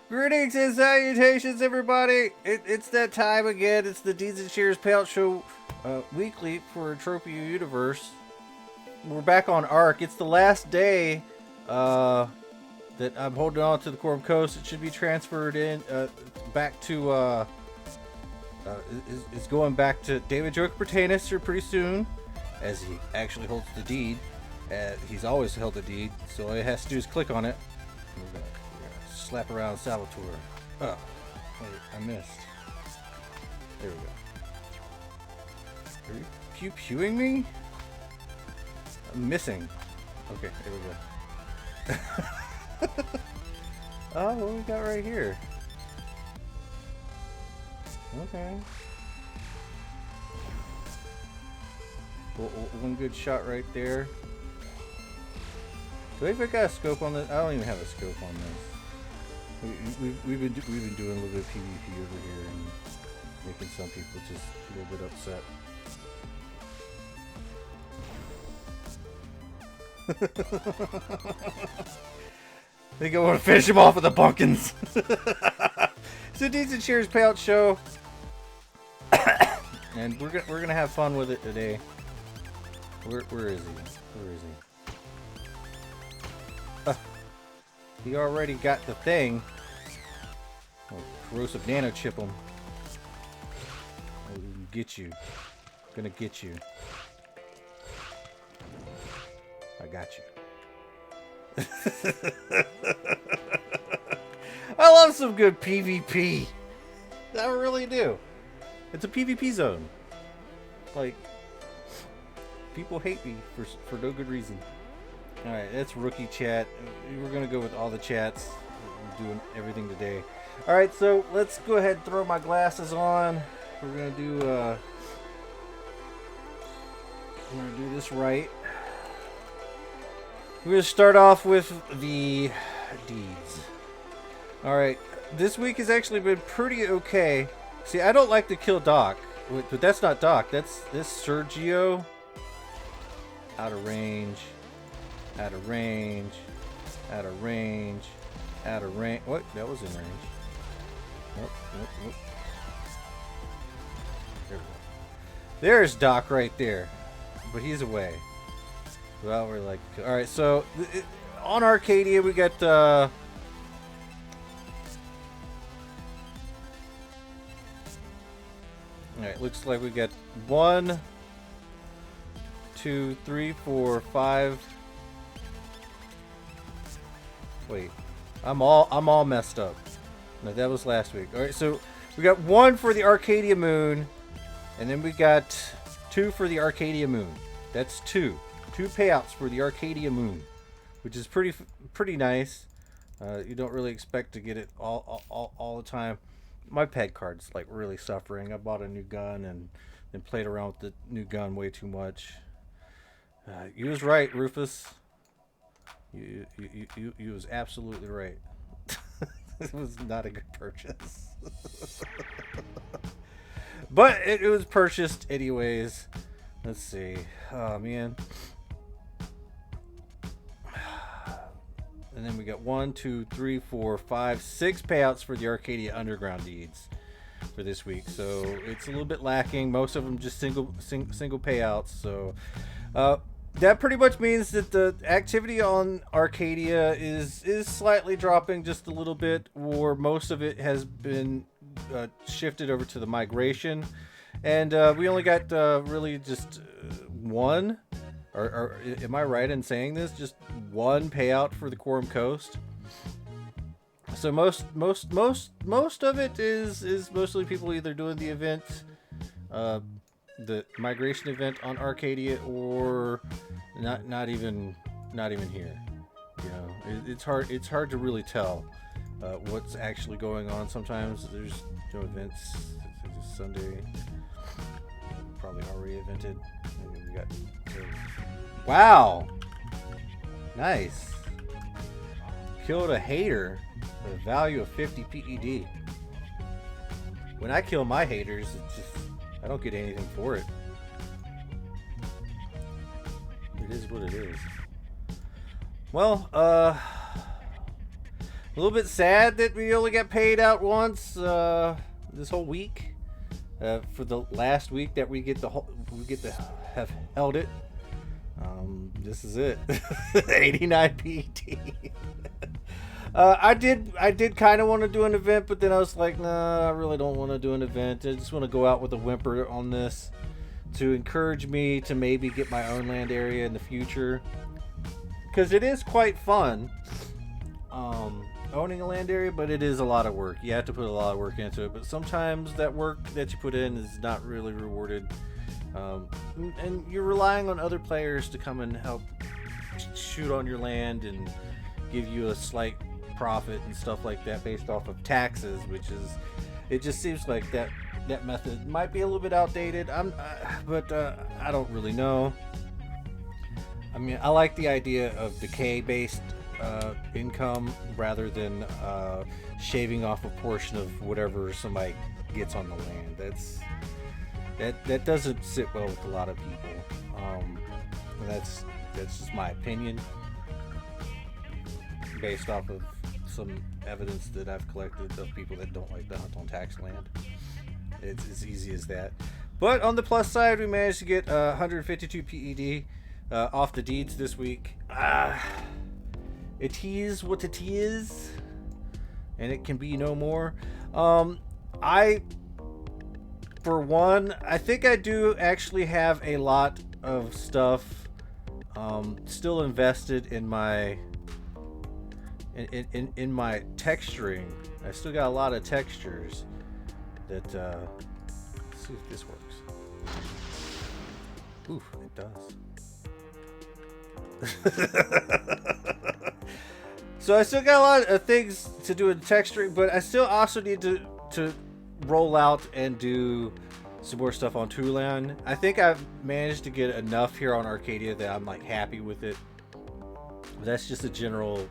Greetings and salutations, everybody! It's that time again. It's the Deeds and Cheers Payout Show weekly for Entropia Universe. We're back on Ark. It's the last day that I'm holding on to the Quorum Coast. It should be transferred in back to. It's going back to David Joker Pertanis here pretty soon, as he actually holds the deed. He's always held the deed, so all he has to do is click on it. We're gonna slap around Salvatore. Oh, wait, I missed. There we go. Are you pew-pewing me? I'm missing. Okay, there we go. Oh, what we got right here? Okay. One good shot right there. Do I even got a scope on this? I don't even have a scope on this. We've been doing a little bit of PvP over here and making some people just a little bit upset. I think I want to finish him off with the pumpkins. So Deeds and Cheers Payout Show, and we're gonna have fun with it today. Where is he? Where is he? He already got the thing. Oh, corrosive nanochip him. I'll get you. Gonna get you. I got you. I love some good PvP. I really do. It's a PvP zone. Like, people hate me for no good reason. Alright, that's rookie chat. We're going to go with all the chats. We're doing everything today. Alright, so let's go ahead and throw my glasses on. We're going to do this right. We're going to start off with the deeds. Alright, this week has actually been pretty okay. See, I don't like to kill Doc. But that's not Doc. That's Sergio. Out of range. Out of range. Out of range. Out of range. What? That was in range. Nope, nope, nope. There we go. There's Doc right there. But he's away. Well, we're like... Alright, so... on Arcadia, we got... Alright, looks like we got 1, 2, 3, 4, 5... Wait, I'm all messed up. No, that was last week. All right, so we got 1 for the Arcadia Moon, and then we got 2 for the Arcadia Moon. That's 2 payouts for the Arcadia Moon, which is pretty nice. You don't really expect to get it all the time. My peg card's like really suffering. I bought a new gun and then played around with the new gun way too much. You was right, Rufus. You was absolutely right. It was not a good purchase. But it was purchased anyways. Let's see. Oh, man. And then we got 1, 2, 3, 4, 5, 6 payouts for the Arcadia Underground deeds for this week. So it's a little bit lacking. Most of them just single payouts. So that pretty much means that the activity on Arcadia is slightly dropping just a little bit, or most of it has been shifted over to the migration, and we only got really just 1. Or am I right in saying this? Just 1 payout for the Quorum Coast. So most of it is mostly people either doing the event, the migration event on Arcadia, or not even here. You know, it's hard to really tell what's actually going on. Sometimes there's no events. It's Sunday, probably already evented. Maybe we got. Wow, nice. Killed a hater at a value of 50 PED. When I kill my haters, it's just I don't get anything for it. It is what it is. Well, little bit sad that we only got paid out once this whole week. For the last week that we get to have held it. This is it. 89 PET. I did kind of want to do an event, but then I was like, nah, I really don't want to do an event. I just want to go out with a whimper on this to encourage me to maybe get my own land area in the future, because it is quite fun owning a land area, but it is a lot of work. You have to put a lot of work into it, but sometimes that work that you put in is not really rewarded, and you're relying on other players to come and help shoot on your land and give you a slight profit and stuff like that based off of taxes, which is, it just seems like that method might be a little bit outdated. But I don't really know. I mean, I like the idea of decay based income rather than shaving off a portion of whatever somebody gets on the land. That doesn't sit well with a lot of people. That's just my opinion, based off of some evidence that I've collected of people that don't like to hunt on tax land. It's as easy as that. But on the plus side, we managed to get 152 PED off the deeds this week. It is what it is, and it can be no more. For one, I think I do actually have a lot of stuff still invested in my in my texturing. I still got a lot of textures that let's see if this works. Ooh, it does. So I still got a lot of things to do in texturing, but I still also need to roll out and do some more stuff on Toolan. I think I've managed to get enough here on Arcadia that I'm like happy with it. But that's just a general,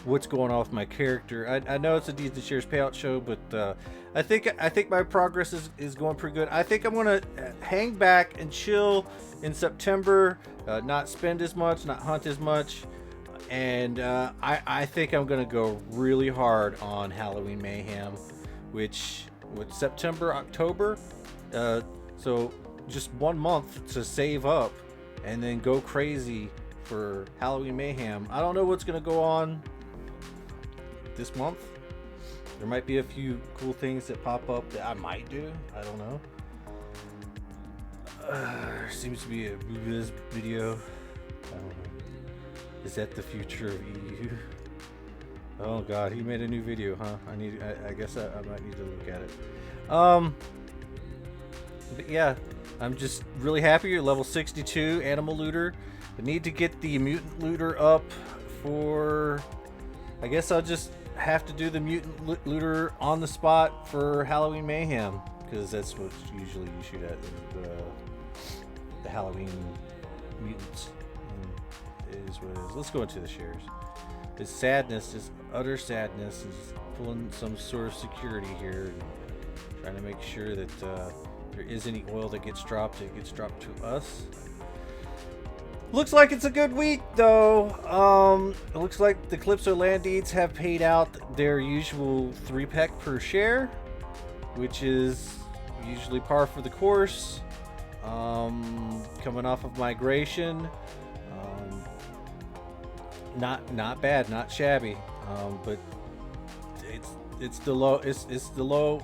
what's going on with my character. I know it's a Deeds and Shares payout show, but I think my progress is going pretty good. I think I'm gonna hang back and chill in September, not spend as much, not hunt as much, and I think I'm gonna go really hard on Halloween Mayhem, which with September, October, so just 1 month to save up and then go crazy for Halloween Mayhem. I don't know what's gonna go on this month. There might be a few cool things that pop up that I might do. I don't know. There seems to be a Boobiz video. I don't know. Is that the future of EU? Oh god, he made a new video, huh? I guess I might need to look at it. But yeah, I'm just really happy. You're level 62 animal looter. I need to get the mutant looter up for, I guess I'll just have to do the mutant looter on the spot for Halloween Mayhem, because that's what usually you shoot at, the Halloween mutants. It is what it is. Let's go into the shares. It's sadness, just utter sadness, and just pulling some sort of security here and trying to make sure that there is any oil that gets dropped, it gets dropped to us. Looks like it's a good week, though. It looks like the Calypso land deeds have paid out their usual 3 pec per share, which is usually par for the course. Coming off of migration, not bad, not shabby, but it's the low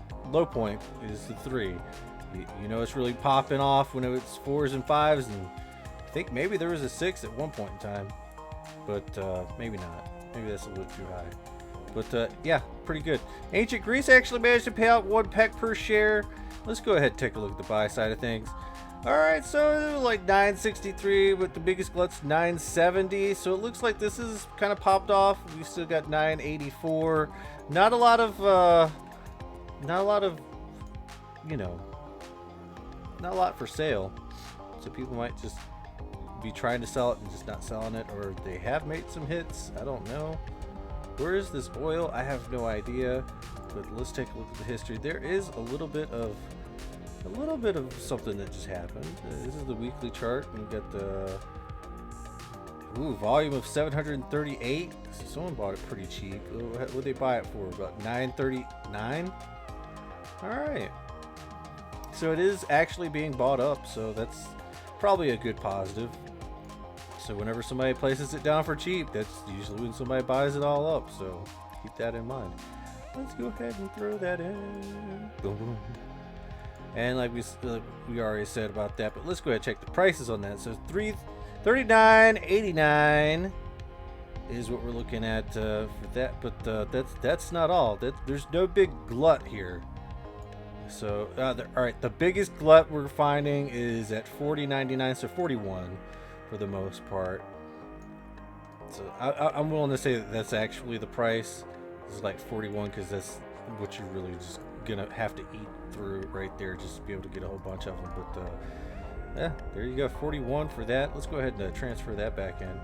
point is the 3. You know, it's really popping off when it's 4s and 5s, and I think maybe there was a 6 at one point in time, but maybe not. Maybe that's a little too high. But yeah, pretty good. Ancient Greece actually managed to pay out 1 pec per share. Let's go ahead and take a look at the buy side of things. Alright, so like 963 with the biggest gluts 970. So it looks like this is kind of popped off. We still got 984. Not a lot of not a lot for sale. So people might just be trying to sell it and just not selling it, or they have made some hits. I don't know. Where is this oil? I have no idea. But let's take a look at the history. There is a little bit of something that just happened. This is the weekly chart. We've got the Ooh, volume of 738. So someone bought it pretty cheap. What would they buy it for? About 939. All right. So it is actually being bought up. So that's probably a good positive. So whenever somebody places it down for cheap, that's usually when somebody buys it all up. So keep that in mind. Let's go ahead and throw that in. Boom, boom. And like we already said about that, but let's go ahead and check the prices on that. So $39.89 is what we're looking at for that. But that's not all. There's no big glut here. So all right, the biggest glut we're finding is at $40.99, so 41 for the most part. So I'm willing to say that that's actually the price. It's like 41 because that's what you're really just gonna have to eat through right there just to be able to get a whole bunch of them. But yeah, there you go, 41 for that. Let's go ahead and transfer that back in.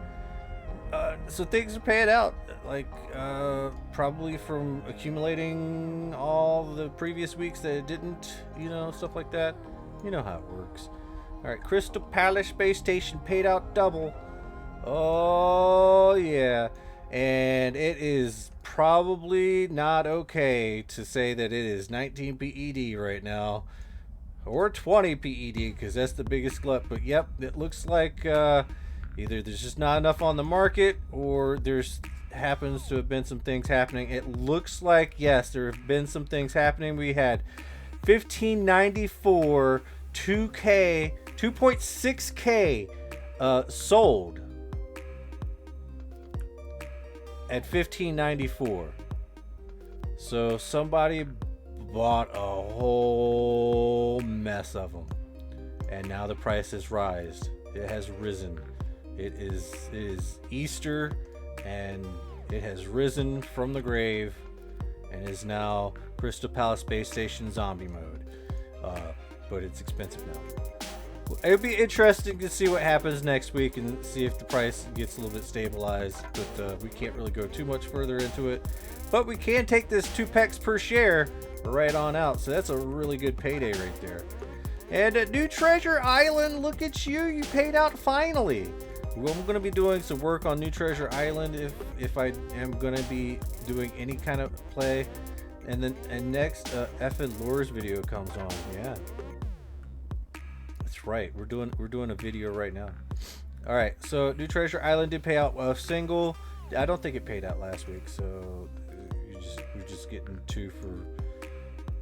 So things are paying out, like probably from accumulating all the previous weeks that it didn't, stuff like that. You know how it works. All right, Crystal Palace Space Station paid out double. Oh yeah, and it is probably not okay to say that it is 19 PED right now, or 20 PED, because that's the biggest glut. But yep, it looks like either there's just not enough on the market, or there's happens to have been some things happening. It looks like, yes, there have been some things happening. We had 1594 2K 2.6K sold at 1594. So somebody bought a whole mess of them, and now the price has risen. It has risen. It is Easter, and it has risen from the grave, and is now Crystal Palace Space Station zombie mode. But it's expensive now. It'll be interesting to see what happens next week and see if the price gets a little bit stabilized, but we can't really go too much further into it. But we can take this 2 pecks per share right on out, so that's a really good payday right there. And at New Treasure Island, look at you, you paid out finally. Well, I'm going to be doing some work on New Treasure Island if I am going to be doing any kind of play. And next, effing Lures video comes on. Yeah. That's right. We're doing a video right now. All right. So New Treasure Island did pay out a single. I don't think it paid out last week. So we're just getting 2 for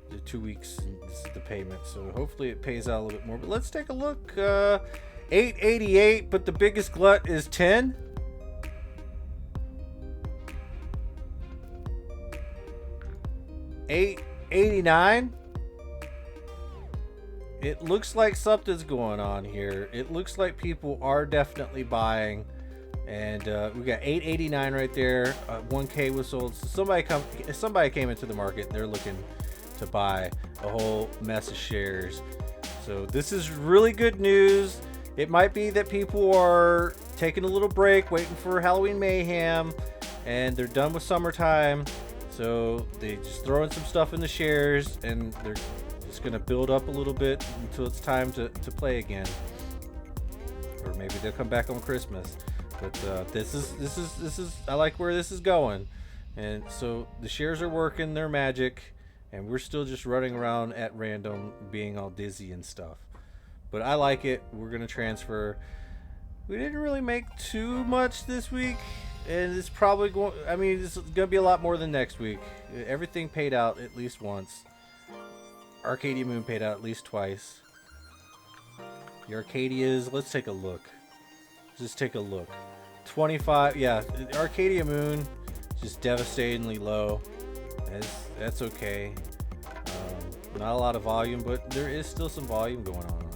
the 2 weeks. And this is the payment. So hopefully it pays out a little bit more. But let's take a look. 888. But the biggest glut is 10. $8.89. It looks like something's going on here. It looks like people are definitely buying, and we got $8.89 right there. 1K was sold. So somebody came into the market. They're looking to buy a whole mess of shares. So this is really good news. It might be that people are taking a little break, waiting for Halloween mayhem, and they're done with summertime. So they just throw in some stuff in the shares, and they're just gonna build up a little bit until it's time to play again, or maybe they'll come back on Christmas. But this is I like where this is going, and so the shares are working their magic, and we're still just running around at random, being all dizzy and stuff. But I like it. We're gonna transfer. We didn't really make too much this week. And it's probably going, it's going to be a lot more than next week. Everything paid out at least once. Arcadia Moon paid out at least twice. The Arcadias, let's take a look. Just take a look. 25, yeah, the Arcadia Moon, just devastatingly low. That's okay. Not a lot of volume, but there is still some volume going on it.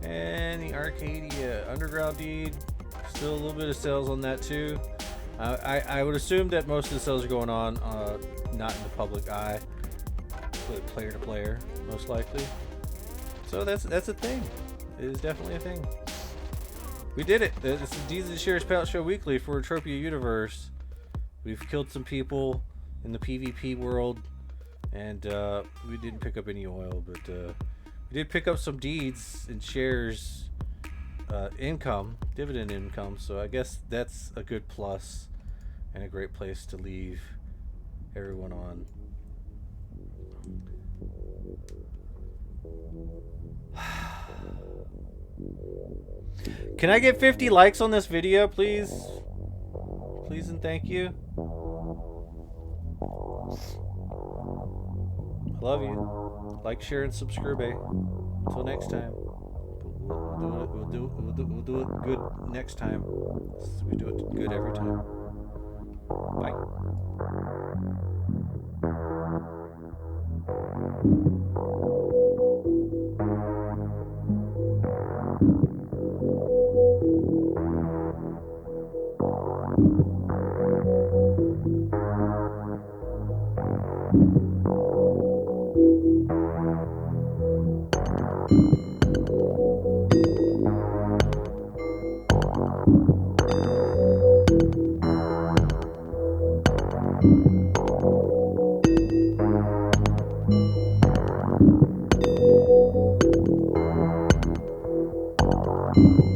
And the Arcadia Underground Deed, still a little bit of sales on that too. I would assume that most of the sales are going on not in the public eye, but player to player, most likely. So that's a thing. It is definitely a thing. We did it. This is Deeds Shares Payout Show Weekly for Entropia Universe. We've killed some people in the PvP world, and we didn't pick up any oil, but we did pick up some deeds and shares income, dividend income. So I guess that's a good plus and a great place to leave everyone on. Can I get 50 likes on this video, please? Please and thank you. I love you. Like, share, and subscribe. Until next time. We'll do it good next time. We do it good every time. Bye. You